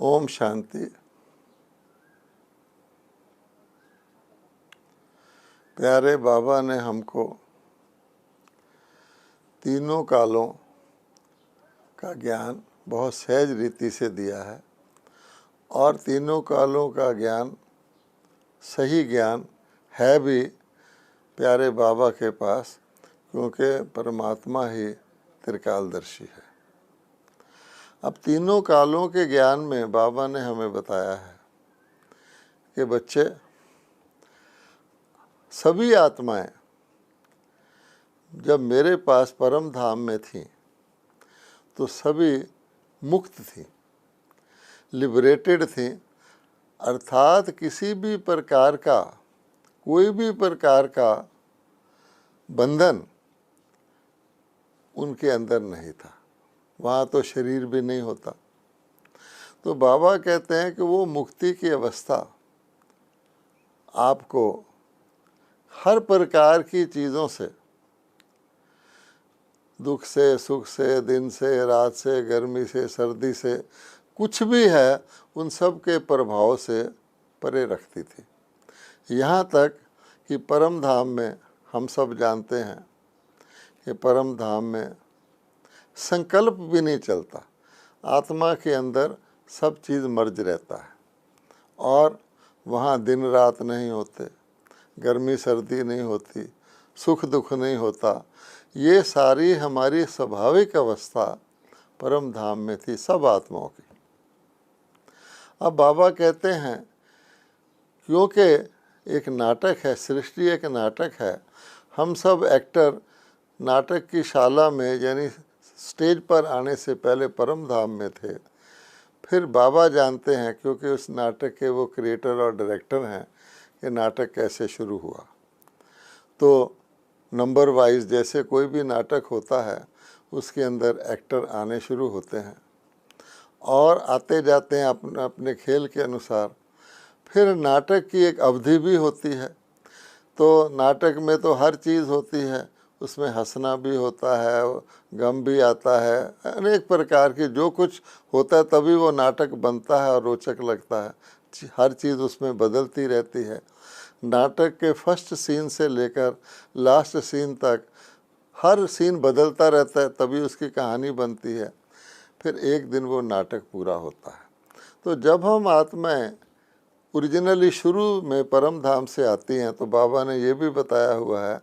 ओम शांति। प्यारे बाबा ने हमको तीनों कालों का ज्ञान बहुत सहज रीति से दिया है और तीनों कालों का ज्ञान सही ज्ञान है भी प्यारे बाबा के पास, क्योंकि परमात्मा ही त्रिकालदर्शी है। अब तीनों कालों के ज्ञान में बाबा ने हमें बताया है कि बच्चे, सभी आत्माएं जब मेरे पास परम धाम में थीं तो सभी मुक्त थीं, लिबरेटेड थीं, अर्थात किसी भी प्रकार का, कोई भी प्रकार का बंधन उनके अंदर नहीं था। वहाँ तो शरीर भी नहीं होता। तो बाबा कहते हैं कि वो मुक्ति की अवस्था आपको हर प्रकार की चीज़ों से, दुख से, सुख से, दिन से, रात से, गर्मी से, सर्दी से, कुछ भी है, उन सब के प्रभाव से परे रखती थी। यहाँ तक कि परम धाम में हम सब जानते हैं कि परम धाम में संकल्प भी नहीं चलता। आत्मा के अंदर सब चीज़ मर्ज रहता है और वहाँ दिन रात नहीं होते, गर्मी सर्दी नहीं होती, सुख दुख नहीं होता। ये सारी हमारी स्वाभाविक अवस्था परम धाम में थी सब आत्माओं की। अब बाबा कहते हैं क्योंकि एक नाटक है, सृष्टि एक नाटक है, हम सब एक्टर नाटक की शाला में यानी स्टेज पर आने से पहले परम धाम में थे। फिर बाबा जानते हैं, क्योंकि उस नाटक के वो क्रिएटर और डायरेक्टर हैं, कि नाटक कैसे शुरू हुआ। तो नंबर वाइज जैसे कोई भी नाटक होता है, उसके अंदर एक्टर आने शुरू होते हैं और आते जाते हैं अपने अपने खेल के अनुसार। फिर नाटक की एक अवधि भी होती है। तो नाटक में तो हर चीज़ होती है, उसमें हंसना भी होता है, गम भी आता है, अनेक प्रकार की जो कुछ होता है, तभी वो नाटक बनता है और रोचक लगता है। हर चीज़ उसमें बदलती रहती है। नाटक के फर्स्ट सीन से लेकर लास्ट सीन तक हर सीन बदलता रहता है, तभी उसकी कहानी बनती है। फिर एक दिन वो नाटक पूरा होता है। तो जब हम आत्माएं ओरिजिनली शुरू में परम धाम से आती हैं, तो बाबा ने ये भी बताया हुआ है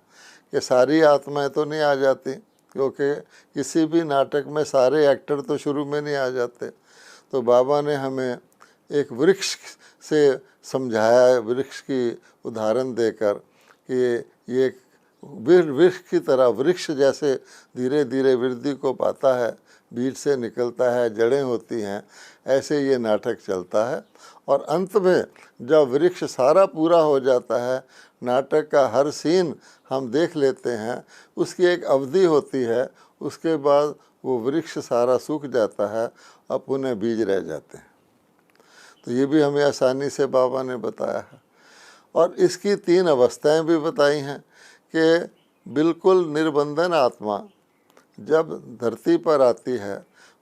कि सारी आत्माएं तो नहीं आ जाती, क्योंकि किसी भी नाटक में सारे एक्टर तो शुरू में नहीं आ जाते। तो बाबा ने हमें एक वृक्ष से समझाया है, वृक्ष की उदाहरण देकर कि ये वृक्ष की तरह, वृक्ष जैसे धीरे धीरे वृद्धि को पाता है, बीज से निकलता है, जड़ें होती हैं, ऐसे ये नाटक चलता है। और अंत में जब वृक्ष सारा पूरा हो जाता है, नाटक का हर सीन हम देख लेते हैं, उसकी एक अवधि होती है, उसके बाद वो वृक्ष सारा सूख जाता है और पुनः बीज रह जाते हैं। तो ये भी हमें आसानी से बाबा ने बताया है। और इसकी 3 अवस्थाएं भी बताई हैं कि बिल्कुल निर्बंधन आत्मा जब धरती पर आती है,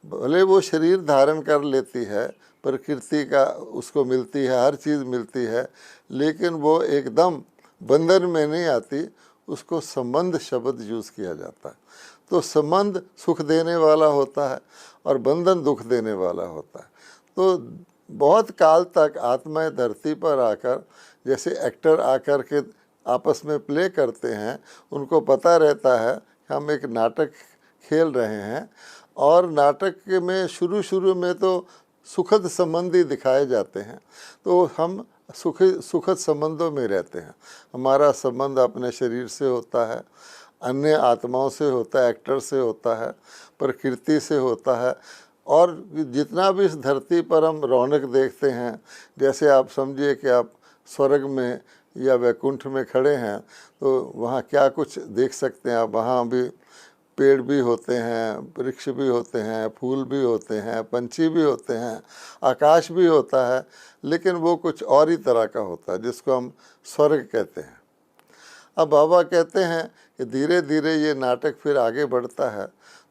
भले वो शरीर धारण कर लेती है, प्रकृति का उसको मिलती है, हर चीज़ मिलती है, लेकिन वो एकदम बंधन में नहीं आती। उसको संबंध शब्द यूज़ किया जाता है। तो संबंध सुख देने वाला होता है और बंधन दुख देने वाला होता है। तो बहुत काल तक आत्माएं धरती पर आकर, जैसे एक्टर आकर के आपस में प्ले करते हैं, उनको पता रहता है कि हम एक नाटक खेल रहे हैं। और नाटक में शुरू में तो सुखद संबंध ही दिखाए जाते हैं, तो हम सुखद संबंधों में रहते हैं। हमारा संबंध अपने शरीर से होता है, अन्य आत्माओं से होता है, एक्टर से होता है, प्रकृति से होता है। और जितना भी इस धरती पर हम रौनक देखते हैं, जैसे आप समझिए कि आप स्वर्ग में या वैकुंठ में खड़े हैं, तो वहाँ क्या कुछ देख सकते हैं आप। वहाँ भी पेड़ भी होते हैं, वृक्ष भी होते हैं, फूल भी होते हैं, पंछी भी होते हैं, आकाश भी होता है, लेकिन वो कुछ और ही तरह का होता है, जिसको हम स्वर्ग कहते हैं। अब बाबा कहते हैं कि धीरे धीरे ये नाटक फिर आगे बढ़ता है,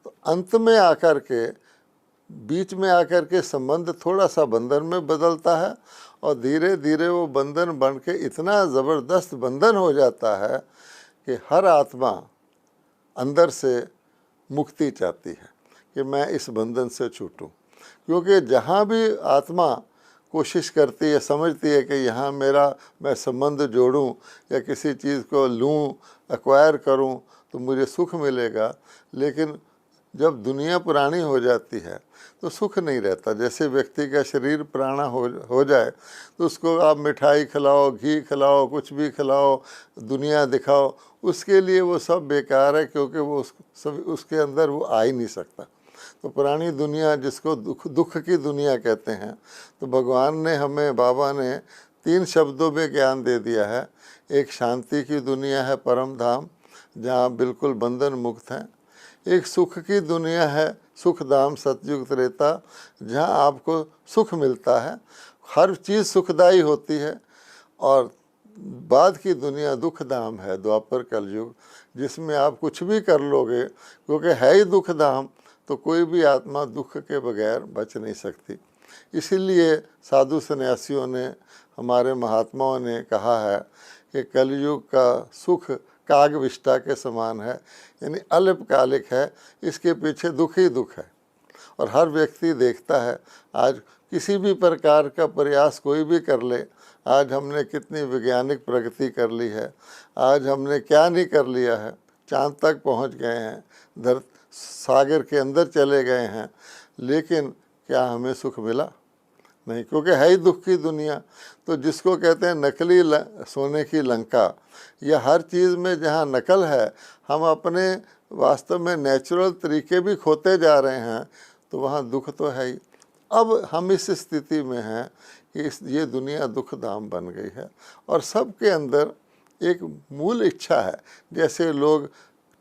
तो अंत में आकर के बीच में आकर के संबंध थोड़ा सा बंधन में बदलता है और धीरे धीरे वो बंधन बन के इतना ज़बरदस्त बंधन हो जाता है कि हर आत्मा अंदर से मुक्ति चाहती है कि मैं इस बंधन से छूटूं। क्योंकि जहाँ भी आत्मा कोशिश करती है, समझती है कि यहाँ मैं संबंध जोड़ूं या किसी चीज़ को लूं, एक्वायर करूं तो मुझे सुख मिलेगा, लेकिन जब दुनिया पुरानी हो जाती है तो सुख नहीं रहता। जैसे व्यक्ति का शरीर पुराना हो जाए तो उसको आप मिठाई खिलाओ, घी खिलाओ, कुछ भी खिलाओ, दुनिया दिखाओ, उसके लिए वो सब बेकार है, क्योंकि वो उसके अंदर वो आ ही नहीं सकता। तो पुरानी दुनिया जिसको दुख की दुनिया कहते हैं, तो भगवान ने हमें, बाबा ने 3 शब्दों में ज्ञान दे दिया है। एक शांति की दुनिया है परम धाम, जहाँ बिल्कुल बंधन मुक्त हैं। एक सुख की दुनिया है सुख धाम सतयुग त्रेता, जहाँ आपको सुख मिलता है, हर चीज़ सुखदायी होती है। और बाद की दुनिया दुख धाम है द्वापर कलयुग, जिसमें आप कुछ भी कर लोगे, क्योंकि है ही दुख धाम, तो कोई भी आत्मा दुख के बगैर बच नहीं सकती। इसीलिए साधु सन्यासियों ने, हमारे महात्माओं ने कहा है कि कलयुग का सुख कागविष्टा के समान है, यानी अल्पकालिक है, इसके पीछे दुख ही दुख है। और हर व्यक्ति देखता है, आज किसी भी प्रकार का प्रयास कोई भी कर ले, आज हमने कितनी वैज्ञानिक प्रगति कर ली है, आज हमने क्या नहीं कर लिया है, चांद तक पहुंच गए हैं, सागर के अंदर चले गए हैं, लेकिन क्या हमें सुख मिला? नहीं, क्योंकि है ही दुख की दुनिया। तो जिसको कहते हैं नकली सोने की लंका, या हर चीज़ में जहाँ नकल है, हम अपने वास्तव में नेचुरल तरीके भी खोते जा रहे हैं, तो वहाँ दुख तो है ही। अब हम इस स्थिति में हैं कि ये दुनिया दुख धाम बन गई है, और सबके अंदर एक मूल इच्छा है। जैसे लोग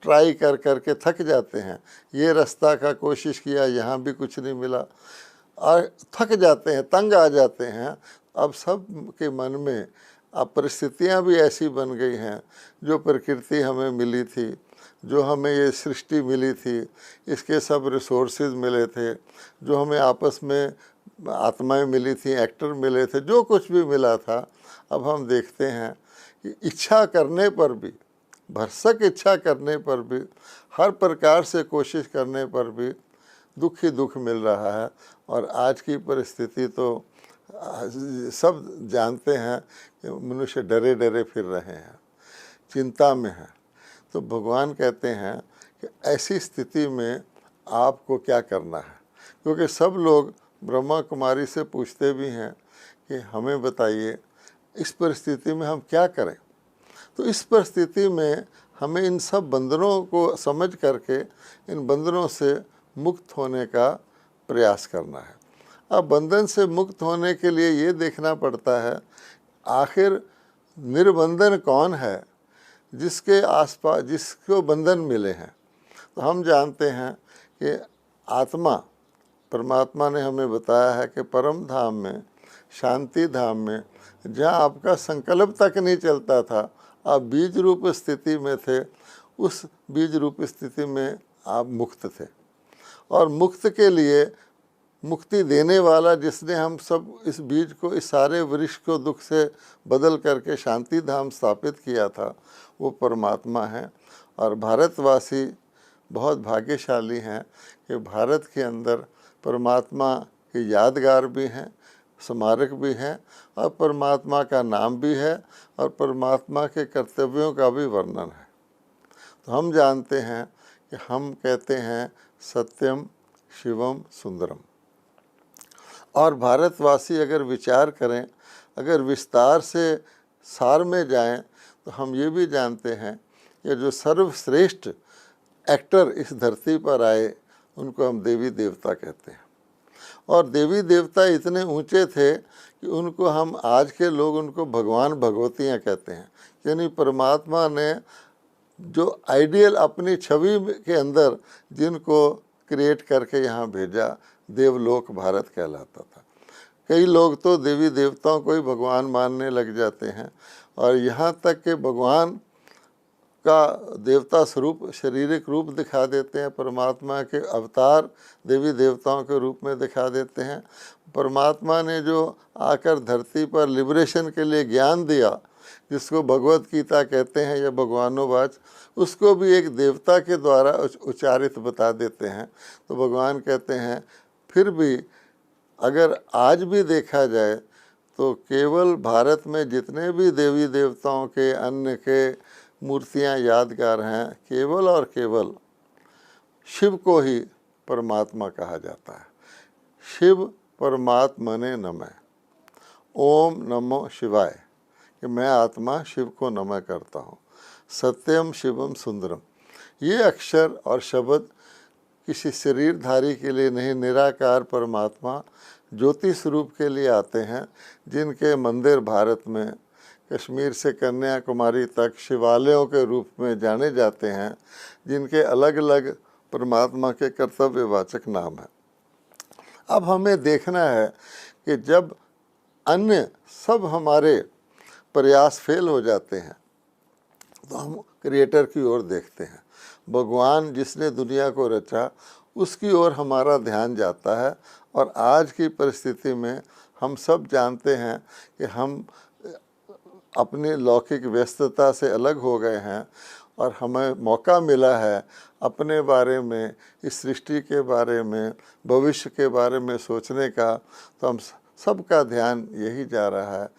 ट्राई कर कर के थक जाते हैं, ये रास्ता का कोशिश किया, यहाँ भी कुछ नहीं मिला, और थक जाते हैं, तंग आ जाते हैं। अब सब के मन में अब परिस्थितियाँ भी ऐसी बन गई हैं, जो प्रकृति हमें मिली थी, जो हमें ये सृष्टि मिली थी, इसके सब रिसोर्सेज मिले थे, जो हमें आपस में आत्माएं मिली थी, एक्टर मिले थे, जो कुछ भी मिला था, अब हम देखते हैं कि इच्छा करने पर भी, भरसक इच्छा करने पर भी, हर प्रकार से कोशिश करने पर भी दुख ही दुख मिल रहा है। और आज की परिस्थिति तो सब जानते हैं कि मनुष्य डरे डरे फिर रहे हैं, चिंता में है। तो भगवान कहते हैं कि ऐसी स्थिति में आपको क्या करना है, क्योंकि सब लोग ब्रह्मा कुमारी से पूछते भी हैं कि हमें बताइए इस परिस्थिति में हम क्या करें। तो इस परिस्थिति में हमें इन सब बंधनों को समझ करके इन बंधनों से मुक्त होने का प्रयास करना है। अब बंधन से मुक्त होने के लिए ये देखना पड़ता है, आखिर निर्बंधन कौन है, जिसके आसपास जिसको बंधन मिले हैं। तो हम जानते हैं कि आत्मा, परमात्मा ने हमें बताया है कि परम धाम में, शांति धाम में, जहाँ आपका संकल्प तक नहीं चलता था, आप बीज रूप स्थिति में थे, उस बीज रूप स्थिति में आप मुक्त थे। और मुक्त के लिए मुक्ति देने वाला, जिसने हम सब इस बीज को, इस सारे वृक्ष को दुख से बदल करके शांति धाम स्थापित किया था, वो परमात्मा है। और भारतवासी बहुत भाग्यशाली हैं कि भारत के अंदर परमात्मा के यादगार भी हैं, स्मारक भी हैं, और परमात्मा का नाम भी है, और परमात्मा के कर्तव्यों का भी वर्णन है। तो हम जानते हैं कि हम कहते हैं सत्यम शिवम सुंदरम। और भारतवासी अगर विचार करें, अगर विस्तार से सार में जाएं, तो हम ये भी जानते हैं कि जो सर्वश्रेष्ठ एक्टर इस धरती पर आए, उनको हम देवी देवता कहते हैं। और देवी देवता इतने ऊंचे थे कि उनको हम, आज के लोग उनको भगवान भगवतियाँ कहते हैं। यानी परमात्मा ने जो आइडियल अपनी छवि के अंदर जिनको क्रिएट करके यहाँ भेजा, देवलोक भारत कहलाता था। कई लोग तो देवी देवताओं को ही भगवान मानने लग जाते हैं, और यहाँ तक कि भगवान का देवता स्वरूप शारीरिक रूप दिखा देते हैं, परमात्मा के अवतार देवी देवताओं के रूप में दिखा देते हैं। परमात्मा ने जो आकर धरती पर लिबरेशन के लिए ज्ञान दिया, जिसको भगवत गीता कहते हैं या भगवानोवाच, उसको भी एक देवता के द्वारा उच्चारित बता देते हैं। तो भगवान कहते हैं फिर भी अगर आज भी देखा जाए तो केवल भारत में जितने भी देवी देवताओं के अन्य के मूर्तियां यादगार हैं, केवल और केवल शिव को ही परमात्मा कहा जाता है। शिव परमात्मने नमः, ओम नमो शिवाय, कि मैं आत्मा शिव को नमः करता हूँ। सत्यम शिवम सुंदरम, ये अक्षर और शब्द किसी शरीरधारी के लिए नहीं, निराकार परमात्मा ज्योति स्वरूप के लिए आते हैं, जिनके मंदिर भारत में कश्मीर से कन्याकुमारी तक शिवालयों के रूप में जाने जाते हैं, जिनके अलग अलग परमात्मा के कर्तव्यवाचक नाम हैं। अब हमें देखना है कि जब अन्य सब हमारे प्रयास फेल हो जाते हैं तो हम क्रिएटर की ओर देखते हैं। भगवान जिसने दुनिया को रचा उसकी ओर हमारा ध्यान जाता है। और आज की परिस्थिति में हम सब जानते हैं कि हम अपनी लौकिक व्यस्तता से अलग हो गए हैं और हमें मौका मिला है अपने बारे में, इस सृष्टि के बारे में, भविष्य के बारे में सोचने का। तो हम सबका ध्यान यही जा रहा है,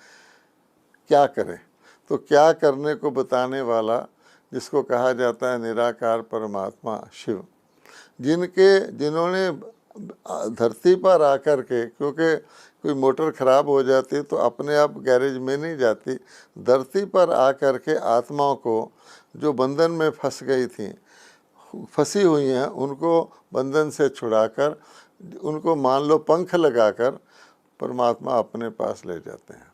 क्या करें। तो क्या करने को बताने वाला, जिसको कहा जाता है निराकार परमात्मा शिव, जिन्होंने धरती पर आकर के, क्योंकि कोई मोटर ख़राब हो जाती तो अपने आप गैरेज में नहीं जाती, धरती पर आकर के आत्माओं को जो बंधन में फंसी हुई हैं, उनको बंधन से छुड़ाकर, उनको मान लो पंख लगाकर परमात्मा अपने पास ले जाते हैं।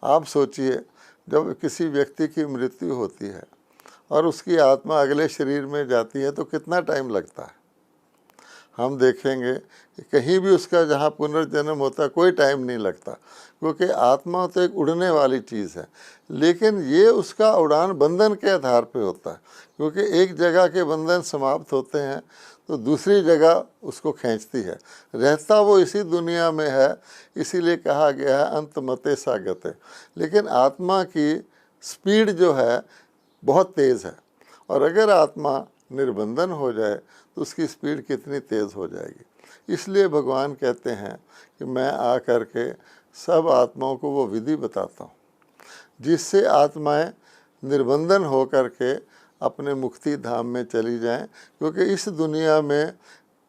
आप सोचिए, जब किसी व्यक्ति की मृत्यु होती है और उसकी आत्मा अगले शरीर में जाती है तो कितना टाइम लगता है। हम देखेंगे कि कहीं भी उसका जहाँ पुनर्जन्म होता है कोई टाइम नहीं लगता, क्योंकि आत्मा तो एक उड़ने वाली चीज़ है। लेकिन ये उसका उड़ान बंधन के आधार पे होता है, क्योंकि एक जगह के बंधन समाप्त होते हैं तो दूसरी जगह उसको खींचती है। रहता वो इसी दुनिया में है, इसीलिए कहा गया है अंत मते सागते। लेकिन आत्मा की स्पीड जो है बहुत तेज़ है, और अगर आत्मा निर्बंधन हो जाए तो उसकी स्पीड कितनी तेज़ हो जाएगी। इसलिए भगवान कहते हैं कि मैं आकर के सब आत्माओं को वो विधि बताता हूँ जिससे आत्माएं निर्बंधन हो करके अपने मुक्ति धाम में चली जाएं। क्योंकि इस दुनिया में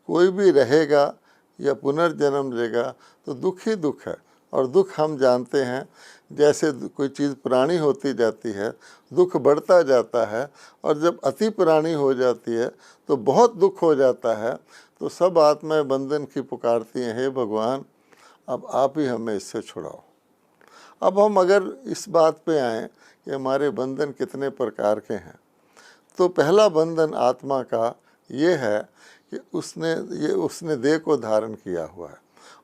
कोई भी रहेगा या पुनर्जन्म लेगा तो दुख ही दुख है, और दुख हम जानते हैं, जैसे कोई चीज़ पुरानी होती जाती है दुख बढ़ता जाता है, और जब अति पुरानी हो जाती है तो बहुत दुख हो जाता है। तो सब आत्माएं बंधन की पुकारती हैं, हे भगवान अब आप ही हमें इससे छुड़ाओ। अब हम अगर इस बात पे आएँ कि हमारे बंधन कितने प्रकार के हैं, तो पहला बंधन आत्मा का ये है कि उसने देह को धारण किया हुआ है,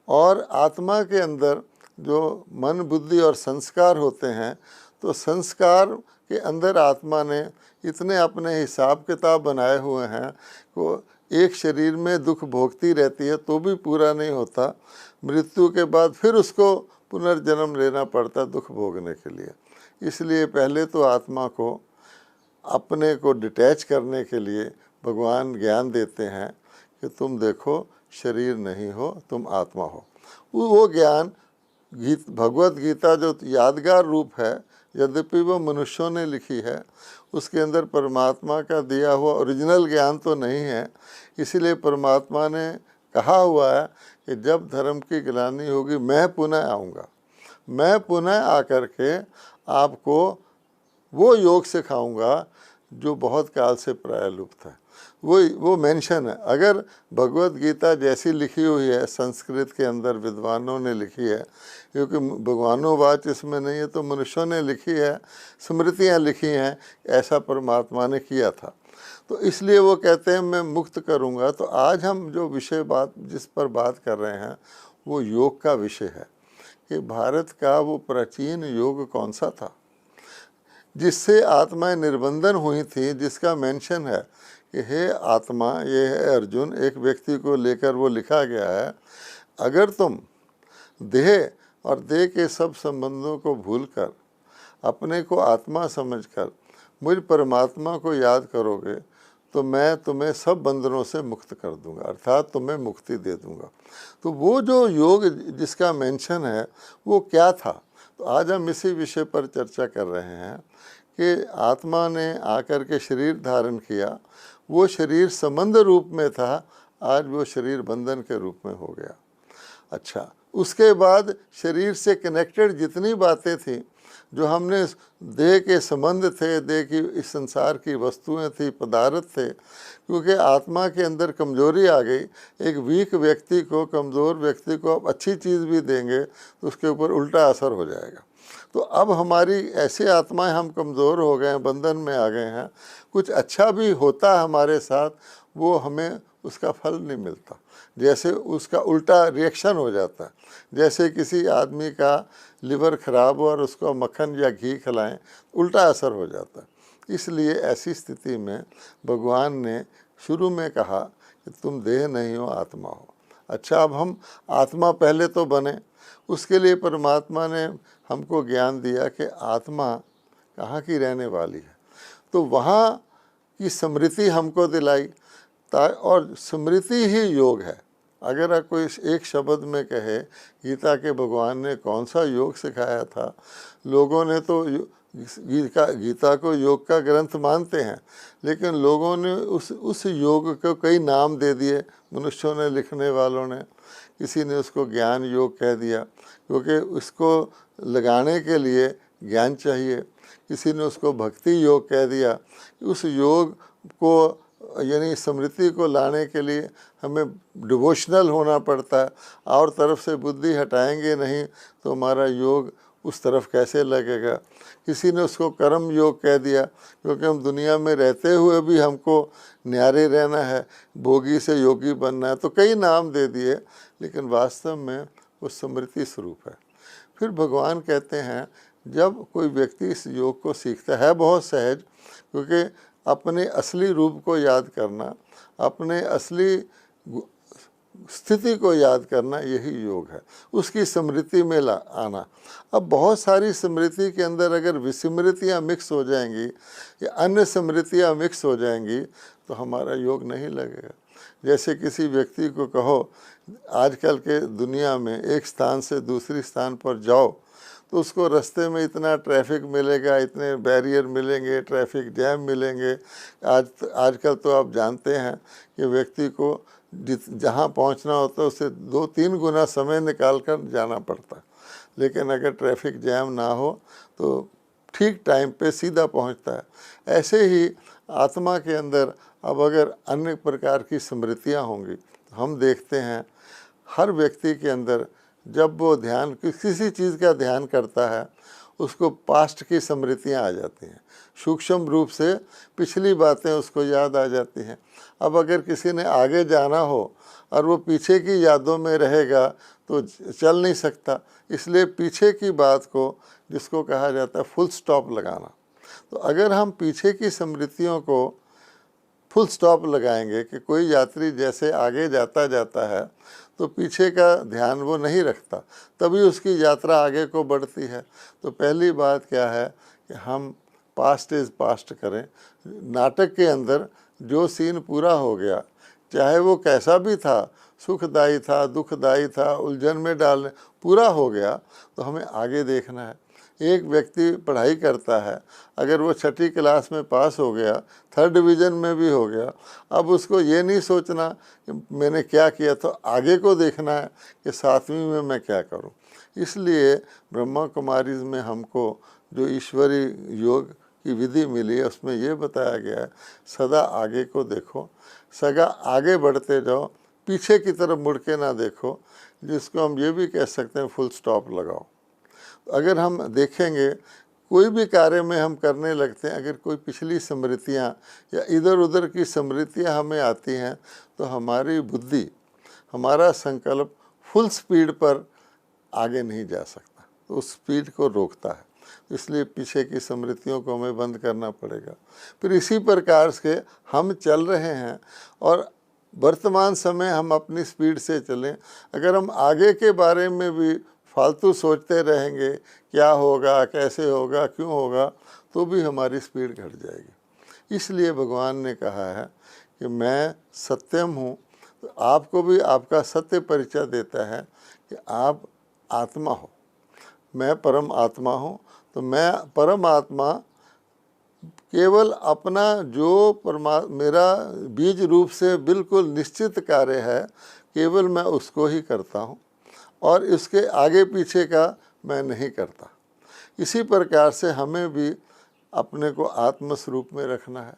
और आत्मा के अंदर जो मन बुद्धि और संस्कार होते हैं, तो संस्कार के अंदर आत्मा ने इतने अपने हिसाब किताब बनाए हुए हैं को एक शरीर में दुख भोगती रहती है तो भी पूरा नहीं होता। मृत्यु के बाद फिर उसको पुनर्जन्म लेना पड़ता दुख भोगने के लिए। इसलिए पहले तो आत्मा को अपने को डिटैच करने के लिए भगवान ज्ञान देते हैं कि तुम देखो शरीर नहीं हो, तुम आत्मा हो। वो ज्ञान भगवत गीता जो यादगार रूप है, यद्यपि वो मनुष्यों ने लिखी है, उसके अंदर परमात्मा का दिया हुआ ओरिजिनल ज्ञान तो नहीं है। इसीलिए परमात्मा ने कहा हुआ है कि जब धर्म की गिलानी होगी मैं पुनः आऊँगा, मैं पुनः आकर के आपको वो योग सिखाऊंगा जो बहुत काल से प्राय लुप्त है। वो मेंशन है। अगर भगवत गीता जैसी लिखी हुई है, संस्कृत के अंदर विद्वानों ने लिखी है, क्योंकि भगवानोवाच इसमें नहीं है तो मनुष्यों ने लिखी है, स्मृतियाँ लिखी हैं, ऐसा परमात्मा ने किया था। तो इसलिए वो कहते हैं मैं मुक्त करूँगा। तो आज हम जो जिस पर बात कर रहे हैं वो योग का विषय है कि भारत का वो प्राचीन योग कौन सा था। जिससे आत्माएं निर्बंधन हुई थी, जिसका मेंशन है कि हे आत्मा, ये है अर्जुन, एक व्यक्ति को लेकर वो लिखा गया है, अगर तुम देह और देह के सब संबंधों को भूलकर अपने को आत्मा समझकर मुझ परमात्मा को याद करोगे तो मैं तुम्हें सब बंधनों से मुक्त कर दूंगा, अर्थात तुम्हें मुक्ति दे दूंगा। तो वो जो योग जिसका मेंशन है वो क्या था, तो आज हम इसी विषय पर चर्चा कर रहे हैं कि आत्मा ने आकर के शरीर धारण किया, वो शरीर संबंध रूप में था, आज वो शरीर बंधन के रूप में हो गया। अच्छा, उसके बाद शरीर से कनेक्टेड जितनी बातें थीं, जो हमने देह के संबंध थे, देह की इस संसार की वस्तुएं थी, पदार्थ थे, क्योंकि आत्मा के अंदर कमजोरी आ गई। एक वीक व्यक्ति को, कमज़ोर व्यक्ति को आप अच्छी चीज़ भी देंगे तो उसके ऊपर उल्टा असर हो जाएगा। तो अब हमारी ऐसी आत्माएं, हम कमज़ोर हो गए हैं, बंधन में आ गए हैं, कुछ अच्छा भी होता है हमारे साथ, वो हमें उसका फल नहीं मिलता, जैसे उसका उल्टा रिएक्शन हो जाता है। जैसे किसी आदमी का लिवर ख़राब हो और उसको मक्खन या घी खिलाएं, उल्टा असर हो जाता है। इसलिए ऐसी स्थिति में भगवान ने शुरू में कहा कि तुम देह नहीं हो, आत्मा हो। अच्छा, अब हम आत्मा पहले तो बने, उसके लिए परमात्मा ने हमको ज्ञान दिया कि आत्मा कहाँ की रहने वाली है, तो वहाँ की स्मृति हमको दिलाई। और स्मृति ही योग है। अगर कोई एक शब्द में कहे गीता के भगवान ने कौन सा योग सिखाया था, लोगों ने तो गीता को योग का ग्रंथ मानते हैं, लेकिन लोगों ने उस योग को कई नाम दे दिए, मनुष्यों ने, लिखने वालों ने। किसी ने उसको ज्ञान योग कह दिया, क्योंकि उसको लगाने के लिए ज्ञान चाहिए। किसी ने उसको भक्ति योग कह दिया। उस योग को यानी स्मृति को लाने के लिए हमें डिवोशनल होना पड़ता है, और तरफ से बुद्धि हटाएंगे नहीं तो हमारा योग उस तरफ कैसे लगेगा। किसी ने उसको कर्म योग कह दिया, क्योंकि हम दुनिया में रहते हुए भी हमको न्यारे रहना है, भोगी से योगी बनना है, तो कई नाम दे दिए, लेकिन वास्तव में वो स्मृति स्वरूप है। फिर भगवान कहते हैं, जब कोई व्यक्ति इस योग को सीखता है, बहुत सहज, क्योंकि अपने असली रूप को याद करना, अपने असली स्थिति को याद करना, यही योग है। उसकी स्मृति में आना। अब बहुत सारी स्मृति के अंदर अगर विस्मृतियाँ मिक्स हो जाएंगी या अन्य स्मृतियाँ मिक्स हो जाएंगी तो हमारा योग नहीं लगेगा। जैसे किसी व्यक्ति को कहो आजकल के दुनिया में एक स्थान से दूसरी स्थान पर जाओ, तो उसको रास्ते में इतना ट्रैफिक मिलेगा, इतने बैरियर मिलेंगे, ट्रैफिक जैम मिलेंगे। आजकल तो आप जानते हैं कि व्यक्ति को जहाँ पहुँचना होता है उससे 2-3 गुना समय निकाल कर जाना पड़ता है, लेकिन अगर ट्रैफिक जैम ना हो तो ठीक टाइम पे सीधा पहुँचता है। ऐसे ही आत्मा के अंदर अब अगर अन्य प्रकार की स्मृतियाँ होंगी, हम देखते हैं हर व्यक्ति के अंदर जब वो ध्यान किसी चीज़ का ध्यान करता है, उसको पास्ट की स्मृतियाँ आ जाती हैं, सूक्ष्म रूप से पिछली बातें उसको याद आ जाती हैं। अब अगर किसी ने आगे जाना हो और वो पीछे की यादों में रहेगा तो चल नहीं सकता, इसलिए पीछे की बात को, जिसको कहा जाता है फुल स्टॉप लगाना। तो अगर हम पीछे की स्मृतियों को फुल स्टॉप लगाएंगे कि कोई यात्री जैसे आगे जाता है तो पीछे का ध्यान वो नहीं रखता, तभी उसकी यात्रा आगे को बढ़ती है। तो पहली बात क्या है कि हम पास्ट इज़ पास्ट करें। नाटक के अंदर जो सीन पूरा हो गया, चाहे वो कैसा भी था, सुखदायी था, दुखदायी था, उलझन में डालने, पूरा हो गया, तो हमें आगे देखना है। एक व्यक्ति पढ़ाई करता है, अगर वो 6ठी क्लास में पास हो गया, 3rd डिवीज़न में भी हो गया, अब उसको ये नहीं सोचना कि मैंने क्या किया, तो आगे को देखना है कि 7वीं में मैं क्या करूं। इसलिए ब्रह्मा कुमारीज में हमको जो ईश्वरी योग की विधि मिली है, उसमें ये बताया गया है, सदा आगे को देखो, सदा आगे बढ़ते जाओ, पीछे की तरफ मुड़ के ना देखो, जिसको हम ये भी कह सकते हैं फुल स्टॉप लगाओ। अगर हम देखेंगे कोई भी कार्य में हम करने लगते हैं, अगर कोई पिछली स्मृतियाँ या इधर उधर की स्मृतियाँ हमें आती हैं, तो हमारी बुद्धि, हमारा संकल्प फुल स्पीड पर आगे नहीं जा सकता, तो उस स्पीड को रोकता है। इसलिए पीछे की स्मृतियों को हमें बंद करना पड़ेगा। फिर इसी प्रकार से हम चल रहे हैं और वर्तमान समय हम अपनी स्पीड से चलें। अगर हम आगे के बारे में भी फालतू सोचते रहेंगे, क्या होगा, कैसे होगा, क्यों होगा, तो भी हमारी स्पीड घट जाएगी। इसलिए भगवान ने कहा है कि मैं सत्यम हूँ। तो आपको भी आपका सत्य परिचय देता है कि आप आत्मा हो, मैं परम आत्मा हूँ। तो मैं परम आत्मा केवल अपना जो मेरा बीज रूप से बिल्कुल निश्चित कार्य है, केवल मैं उसको ही करता हूँ और इसके आगे पीछे का मैं नहीं करता। इसी प्रकार से हमें भी अपने को आत्म स्वरूप में रखना है।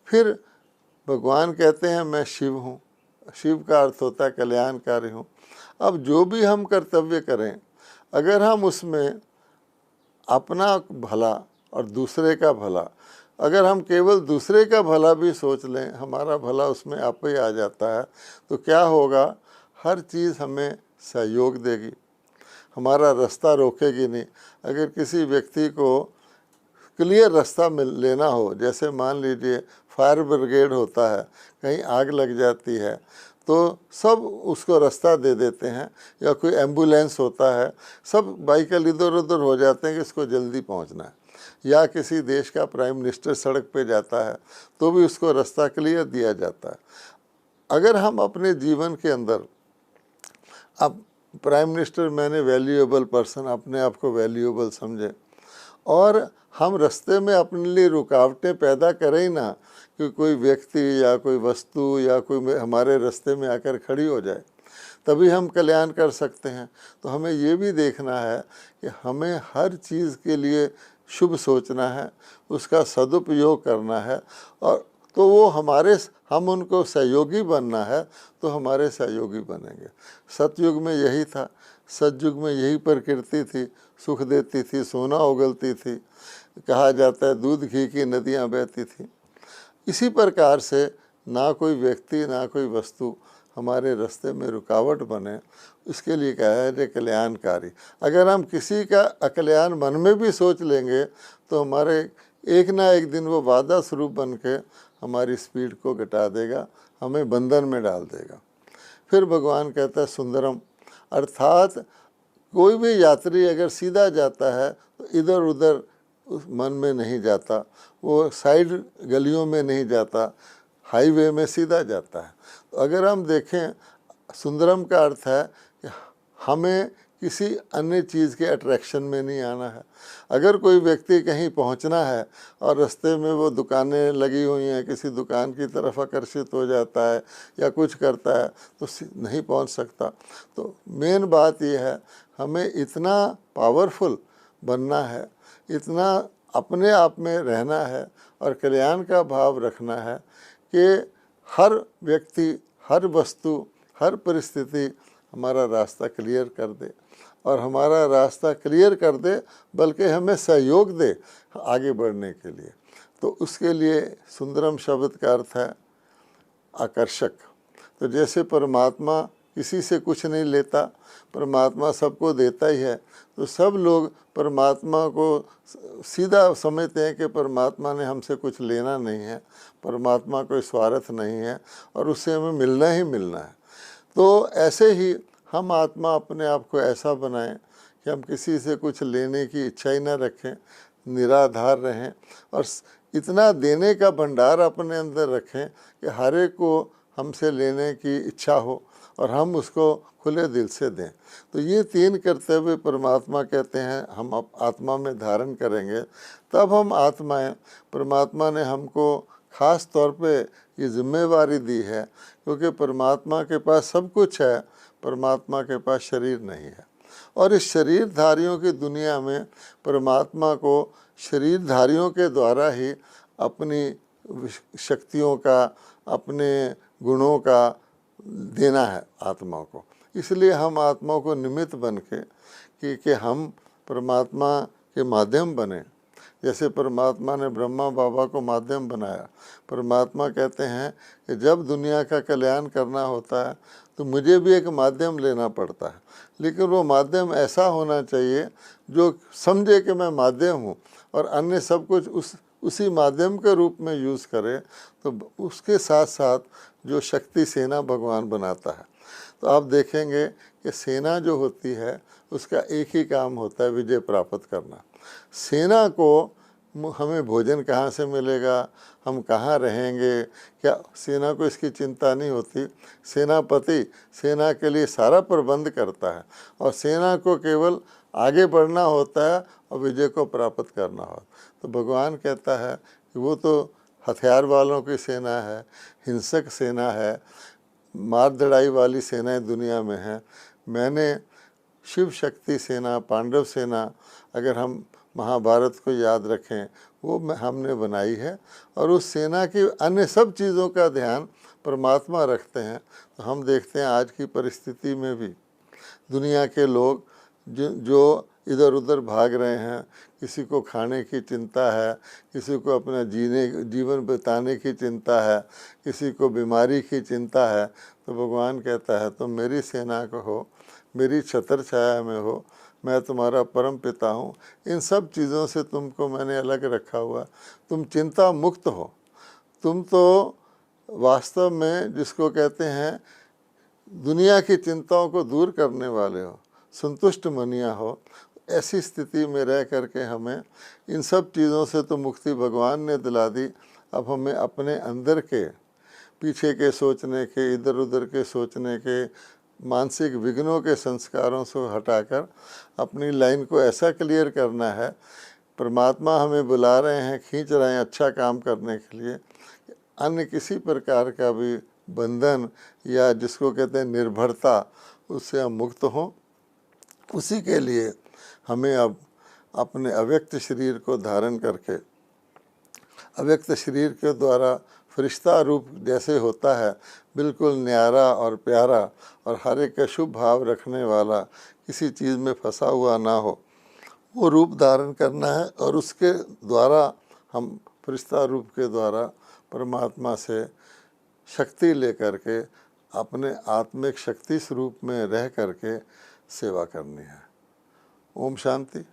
फिर भगवान कहते हैं मैं शिव हूँ। शिव का अर्थ होता है कल्याणकारी हूँ। अब जो भी हम कर्तव्य करें, अगर हम उसमें अपना भला और दूसरे का भला, अगर हम केवल दूसरे का भला भी सोच लें, हमारा भला उसमें आप ही आ जाता है, तो क्या होगा, हर चीज़ हमें सहयोग देगी, हमारा रास्ता रोकेगी नहीं। अगर किसी व्यक्ति को क्लियर रास्ता लेना हो, जैसे मान लीजिए फायर ब्रिगेड होता है, कहीं आग लग जाती है तो सब उसको रास्ता दे देते हैं, या कोई एम्बुलेंस होता है, सब बाइकल इधर उधर हो जाते हैं कि इसको जल्दी पहुंचना है। या किसी देश का प्राइम मिनिस्टर सड़क पे जाता है तो भी उसको रास्ता क्लियर दिया जाता है। अगर हम अपने जीवन के अंदर, अब प्राइम मिनिस्टर मैंने वैल्यूएबल पर्सन, अपने आप को वैल्यूएबल समझे और हम रास्ते में अपने लिए रुकावटें पैदा करें ही ना, कि कोई व्यक्ति या कोई वस्तु या कोई हमारे रास्ते में आकर खड़ी हो जाए, तभी हम कल्याण कर सकते हैं। तो हमें ये भी देखना है कि हमें हर चीज़ के लिए शुभ सोचना है, उसका सदुपयोग करना है, और तो वो हम उनको सहयोगी बनना है तो हमारे सहयोगी बनेंगे। सतयुग में यही था, सतयुग में यही प्रकृति थी, सुख देती थी, सोना उगलती थी, कहा जाता है दूध घी की नदियाँ बहती थी। इसी प्रकार से ना कोई व्यक्ति ना कोई वस्तु हमारे रास्ते में रुकावट बने, इसके लिए कहा है कल्याणकारी। अगर हम किसी का अकल्याण मन में भी सोच लेंगे तो हमारे एक ना एक दिन वो बाधा स्वरूप बन के हमारी स्पीड को घटा देगा, हमें बंधन में डाल देगा। फिर भगवान कहता है सुंदरम, अर्थात कोई भी यात्री अगर सीधा जाता है तो इधर उधर उस मन में नहीं जाता, वो साइड गलियों में नहीं जाता, हाईवे में सीधा जाता है। तो अगर हम देखें, सुंदरम का अर्थ है कि हमें किसी अन्य चीज़ के अट्रैक्शन में नहीं आना है। अगर कोई व्यक्ति कहीं पहुंचना है और रास्ते में वो दुकानें लगी हुई हैं, किसी दुकान की तरफ आकर्षित हो जाता है या कुछ करता है तो नहीं पहुंच सकता। तो मेन बात यह है, हमें इतना पावरफुल बनना है, इतना अपने आप में रहना है और कल्याण का भाव रखना है कि हर व्यक्ति, हर वस्तु, हर परिस्थिति हमारा रास्ता क्लियर कर दे, और हमारा रास्ता क्लियर कर दे बल्कि हमें सहयोग दे आगे बढ़ने के लिए। तो उसके लिए सुंदरम शब्द का अर्थ है आकर्षक। तो जैसे परमात्मा किसी से कुछ नहीं लेता, परमात्मा सबको देता ही है, तो सब लोग परमात्मा को सीधा समझते हैं कि परमात्मा ने हमसे कुछ लेना नहीं है, परमात्मा कोई स्वार्थ नहीं है और उससे हमें मिलना ही मिलना है। तो ऐसे ही हम आत्मा अपने आप को ऐसा बनाएं कि हम किसी से कुछ लेने की इच्छा ही ना रखें, निराधार रहें और इतना देने का भंडार अपने अंदर रखें कि हर एक को हमसे लेने की इच्छा हो और हम उसको खुले दिल से दें। तो ये तीन कर्तव्य परमात्मा कहते हैं हम आत्मा में धारण करेंगे, तब हम आत्माएं, परमात्मा ने हमको ख़ास तौर पे ये जिम्मेवारी दी है, क्योंकि परमात्मा के पास सब कुछ है, परमात्मा के पास शरीर नहीं है। और इस शरीरधारियों की दुनिया में परमात्मा को शरीरधारियों के द्वारा ही अपनी शक्तियों का, अपने गुणों का देना है आत्मा को। इसलिए हम आत्मा को निमित्त बन के कि हम परमात्मा के माध्यम बने। जैसे परमात्मा ने ब्रह्मा बाबा को माध्यम बनाया। परमात्मा कहते हैं कि जब दुनिया का कल्याण करना होता है तो मुझे भी एक माध्यम लेना पड़ता है, लेकिन वो माध्यम ऐसा होना चाहिए जो समझे कि मैं माध्यम हूँ और अन्य सब कुछ उसी माध्यम के रूप में यूज़ करे। तो उसके साथ साथ जो शक्ति सेना भगवान बनाता है। तो आप देखेंगे कि सेना जो होती है उसका एक ही काम होता है, विजय प्राप्त करना। सेना को हमें भोजन कहाँ से मिलेगा, हम कहाँ रहेंगे, क्या सेना को इसकी चिंता नहीं होती। सेनापति सेना के लिए सारा प्रबंध करता है और सेना को केवल आगे बढ़ना होता है और विजय को प्राप्त करना होता है। तो भगवान कहता है कि वो तो हथियार वालों की सेना है, हिंसक सेना है, मार दड़ाई वाली सेनाएं दुनिया में हैं। मैंने शिव शक्ति सेना, पांडव सेना, अगर हम महाभारत को याद रखें, वो हमने बनाई है और उस सेना की अन्य सब चीज़ों का ध्यान परमात्मा रखते हैं। तो हम देखते हैं आज की परिस्थिति में भी दुनिया के लोग जो इधर उधर भाग रहे हैं, किसी को खाने की चिंता है, किसी को अपना जीवन बिताने की चिंता है, किसी को बीमारी की चिंता है। तो भगवान कहता है तुम मेरी सेना को हो, मेरी छत्र छाया में हो, मैं तुम्हारा परम पिता हूँ। इन सब चीज़ों से तुमको मैंने अलग रखा हुआ, तुम चिंता मुक्त हो। तुम तो वास्तव में जिसको कहते हैं दुनिया की चिंताओं को दूर करने वाले हो, संतुष्ट मनिया हो। ऐसी स्थिति में रह करके हमें इन सब चीज़ों से तो मुक्ति भगवान ने दिला दी। अब हमें अपने अंदर के पीछे के सोचने के, इधर उधर के सोचने के, मानसिक विघ्नों के संस्कारों से हटाकर अपनी लाइन को ऐसा क्लियर करना है। परमात्मा हमें बुला रहे हैं, खींच रहे हैं अच्छा काम करने के लिए। अन्य किसी प्रकार का भी बंधन या जिसको कहते हैं निर्भरता, उससे हम मुक्त हों। उसी के लिए हमें अब अपने अव्यक्त शरीर को धारण करके, अव्यक्त शरीर के द्वारा फरिश्ता रूप जैसे होता है, बिल्कुल न्यारा और प्यारा और हर एक का शुभ भाव रखने वाला, किसी चीज़ में फंसा हुआ ना हो, वो रूप धारण करना है। और उसके द्वारा हम फरिश्ता रूप के द्वारा परमात्मा से शक्ति लेकर के अपने आत्मिक शक्ति स्वरूप में रह करके सेवा करनी है। ओम शांति।